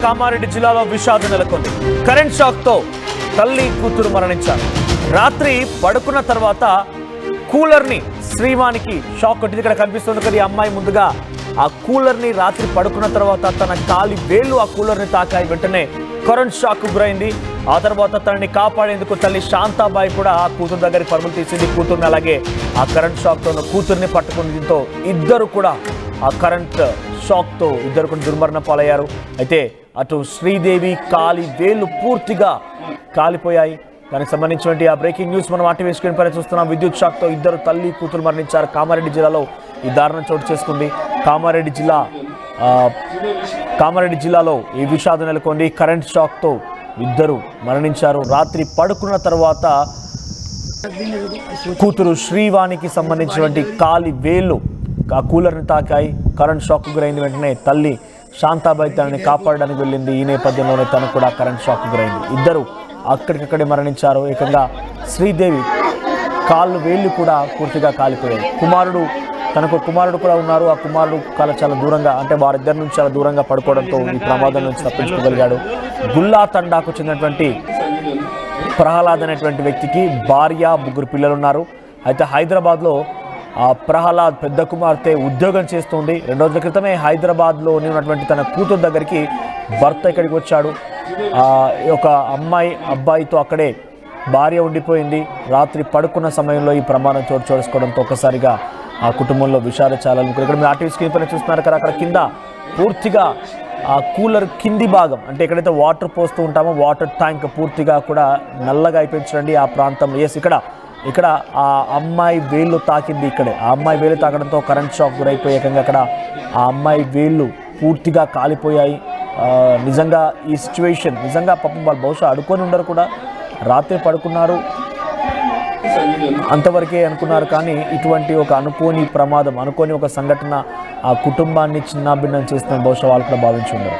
కామారెడ్డి జిల్లాలో విషాదం నెలకొంది. కరెంట్ షాక్ తో తల్లి కూతురు మరణించారు. రాత్రి పడుకున్న తర్వాత కూలర్ ని శ్రీవానికి షాక్ కొట్టింది. ఇక్కడ కనిపిస్తుంది కదా, ఈ అమ్మాయి ముందుగా ఆ కూలర్ ని రాత్రి పడుకున్న తర్వాత తన కాలి వేళ్లు ఆ కూలర్ ని తాకాయి. వెంటనే కరెంట్ షాక్ గురైంది. ఆ తర్వాత తనని కాపాడేందుకు తల్లి శాంతాబాయి కూడా ఆ కూతురు దగ్గరికి పరుగులు తీసింది. కూతుర్ని అలాగే ఆ కరెంట్ షాక్ తో కూతుర్ని పట్టుకుని, దీంతో ఇద్దరు కూడా ఆ కరెంట్ షాక్ తో ఇద్దరు కూడా దుర్మరణ పాలయ్యారు. అయితే అటు శ్రీదేవి కాలి వేళ్లు పూర్తిగా కాలిపోయాయి. దానికి సంబంధించినటువంటి ఆ బ్రేకింగ్ న్యూస్ మనం ఆర్టీవీ స్క్రీన్ పైన చూస్తున్నాం. విద్యుత్ షాక్ తో ఇద్దరు తల్లి కూతురు మరణించారు. కామారెడ్డి జిల్లాలో ఈ దారుణం చోటు చేసుకుంది. కామారెడ్డి జిల్లాలో ఈ విషాదం నెలకొంది. కరెంట్ షాక్ తో ఇద్దరు మరణించారు. రాత్రి పడుకున్న తర్వాత కూతురు శ్రీవానికి సంబంధించినటువంటి కాలి వేళ్లు ఆ కూలర్ని తాకాయి. కరెంట్ షాక్ గురైంది. వెంటనే తల్లి శాంతాబాయి తనని కాపాడడానికి వెళ్ళింది. ఈ నేపథ్యంలోనే తనకు కూడా కరెంట్ షాక్ గురైంది. ఇద్దరు అక్కడికక్కడే మరణించారు. ఏకంగా శ్రీదేవి కాళ్ళు వేళ్ళు కూడా పూర్తిగా కాలిపోయాయి. తనకు కుమారుడు కూడా ఉన్నారు. ఆ కుమారుడు చాలా దూరంగా, అంటే వారిద్దరి నుంచి చాలా దూరంగా పడుకోవడంతో ఈ ప్రమాదం నుంచి తప్పించుకోగలిగాడు. గుల్లా తండాకు చెందినటువంటి ప్రహ్లాద్ అనేటువంటి వ్యక్తికి భార్య, ముగ్గురు పిల్లలు ఉన్నారు. అయితే హైదరాబాద్లో ఆ ప్రహ్లాద్ పెద్ద కుమార్తె ఉద్యోగం చేస్తుంది. 2 రోజుల క్రితమే హైదరాబాద్లో ఉన్నటువంటి తన కూతురు దగ్గరికి భర్త ఇక్కడికి వచ్చాడు. ఒక అబ్బాయితో అక్కడే భార్య ఉండిపోయింది. రాత్రి పడుకున్న సమయంలో ఈ ప్రమాదం చోటు చేసుకోవడంతో ఒక్కసారిగా ఆ కుటుంబంలో విషాద చాలాను. ఇక్కడ మీరు ఆర్టీవీ స్క్రీన్ పైన చూస్తున్నారు కదా, అక్కడ కింద పూర్తిగా ఆ కూలర్ కింది భాగం, అంటే ఎక్కడైతే వాటర్ పోస్తూ ఉంటామో వాటర్ ట్యాంక్ పూర్తిగా కూడా నల్లగా అయిపోయించండి ఆ ప్రాంతంలో. ఇక్కడ ఆ అమ్మాయి వేళ్ళు తాకింది. ఇక్కడే ఆ అమ్మాయి వేలు తాకడంతో కరెంట్ షాక్ గురైపోయి ఏకంగా అక్కడ ఆ అమ్మాయి వేళ్ళు పూర్తిగా కాలిపోయాయి. నిజంగా ఈ సిచ్యువేషన్ నిజంగా పాపం వాళ్ళు బహుశా అడుకొని ఉండరు కూడా, రాత్రి పడుకున్నారు అంతవరకే అనుకున్నారు. కానీ ఇటువంటి ఒక అనుకోని ప్రమాదం, అనుకోని ఒక సంఘటన ఆ కుటుంబాన్ని చిన్నాభిన్నం చేస్తున్న బహుశా వాళ్ళు కూడా భావించి ఉండరు.